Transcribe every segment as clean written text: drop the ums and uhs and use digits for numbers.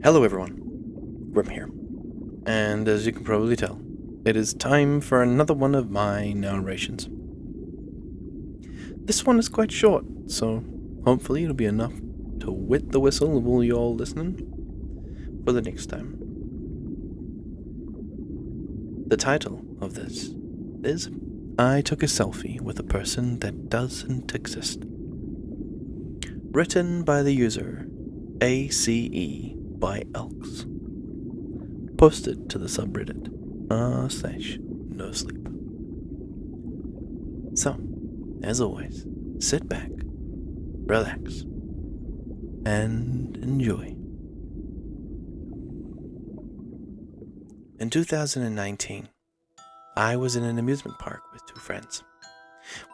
Hello everyone, Grim here, and as you can probably tell, it is time for another one of my narrations. This one is quite short, so hopefully it'll be enough to wet the whistle of all y'all listening for the next time. The title of this is I Took a Selfie with a Person That Doesn't Exist. Written by the user ACE by Elks. Posted to the subreddit /no sleep. So, as always, sit back, relax, and enjoy. In 2019, I was in an amusement park with two friends.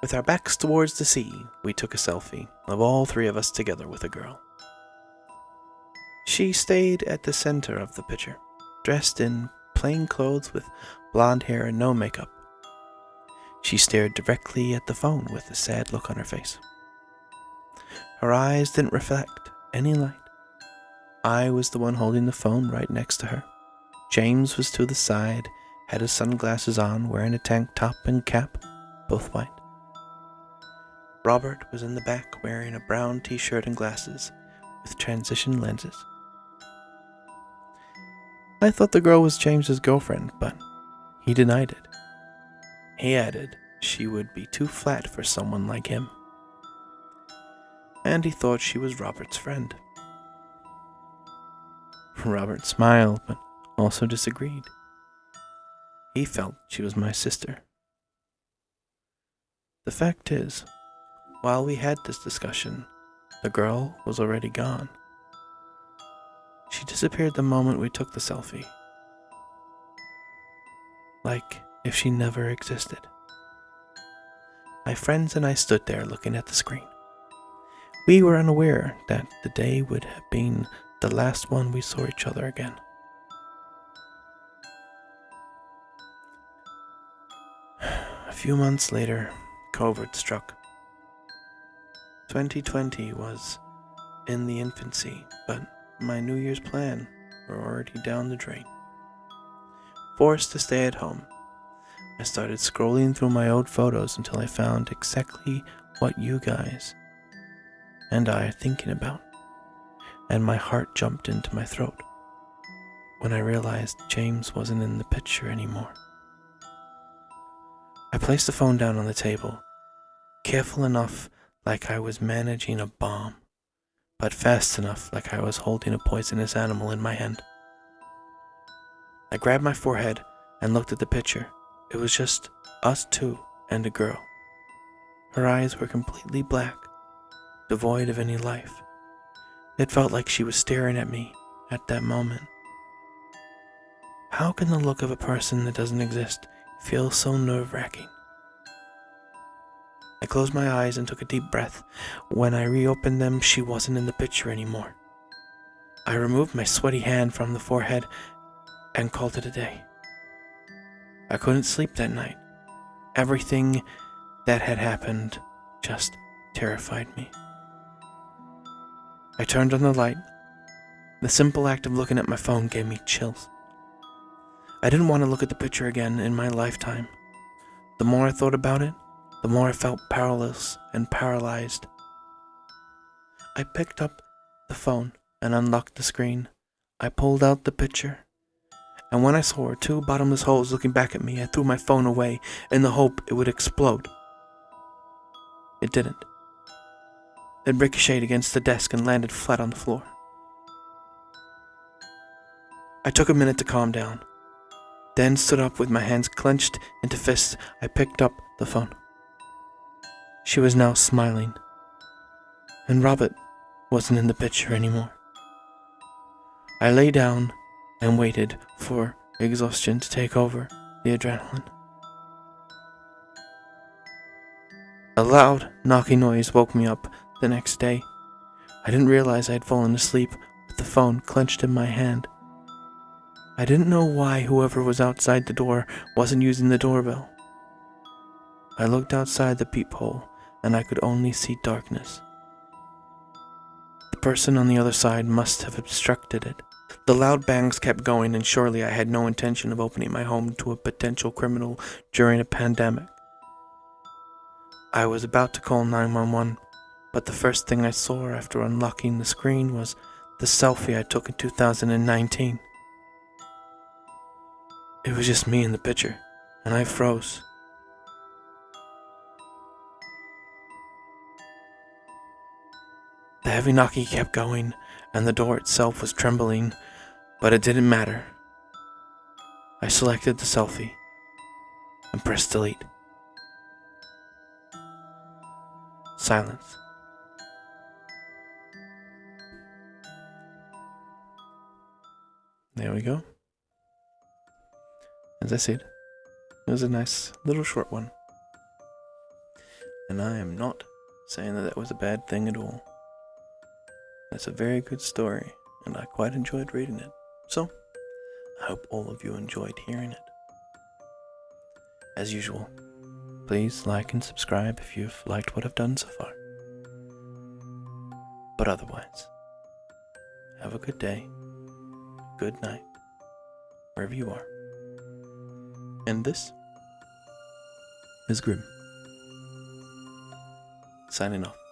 With our backs towards the sea, we took a selfie of all three of us together with a girl. She stayed at the center of the picture, dressed in plain clothes with blonde hair and no makeup. She stared directly at the phone with a sad look on her face. Her eyes didn't reflect any light. I was the one holding the phone right next to her. James was to the side, had his sunglasses on, wearing a tank top and cap, both white. Robert was in the back wearing a brown t-shirt and glasses with transition lenses. I thought the girl was James's girlfriend, but he denied it. He added she would be too flat for someone like him. And he thought she was Robert's friend. Robert smiled, but also disagreed. He felt she was my sister. The fact is, while we had this discussion, the girl was already gone. She disappeared the moment we took the selfie. Like if she never existed. My friends and I stood there looking at the screen. We were unaware that the day would have been the last one we saw each other again. A few months later, COVID struck. 2020 was in the infancy, but my New Year's plan were already down the drain. Forced to stay at home, I started scrolling through my old photos until I found exactly what you guys and I are thinking about, and my heart jumped into my throat when I realized James wasn't in the picture anymore. I placed the phone down on the table, careful enough like I was managing a bomb, but fast enough like I was holding a poisonous animal in my hand. I grabbed my forehead and looked at the picture. It was just us two and a girl. Her eyes were completely black, devoid of any life. It felt like she was staring at me at that moment. How can the look of a person that doesn't exist feel so nerve-wracking? I closed my eyes and took a deep breath. When I reopened them, she wasn't in the picture anymore. I removed my sweaty hand from the forehead and called it a day. I couldn't sleep that night. Everything that had happened just terrified me. I turned on the light. The simple act of looking at my phone gave me chills. I didn't want to look at the picture again in my lifetime. The more I thought about it, the more I felt powerless and paralyzed. I picked up the phone and unlocked the screen. I pulled out the picture, and when I saw her two bottomless holes looking back at me, I threw my phone away in the hope it would explode. It didn't. It ricocheted against the desk and landed flat on the floor. I took a minute to calm down, then stood up with my hands clenched into fists. I picked up the phone. She was now smiling, and Robert wasn't in the picture anymore. I lay down and waited for exhaustion to take over the adrenaline. A loud, knocking noise woke me up the next day. I didn't realize I had fallen asleep with the phone clenched in my hand. I didn't know why whoever was outside the door wasn't using the doorbell. I looked outside the peephole, and I could only see darkness. The person on the other side must have obstructed it, The loud bangs kept going, and surely I had no intention of opening my home to a potential criminal during a pandemic. I was about to call 911, but the first thing I saw after unlocking the screen was the selfie I took in 2019. It was just me in the picture, and I froze. The heavy knocking kept going, and the door itself was trembling, but it didn't matter. I selected the selfie and pressed delete. Silence. There we go. As I said, it was a nice little short one. And I am not saying that that was a bad thing at all. That's a very good story, and I quite enjoyed reading it. So, I hope all of you enjoyed hearing it. As usual, please like and subscribe if you've liked what I've done so far. But otherwise, have a good day, good night, wherever you are. And this is Grim, signing off.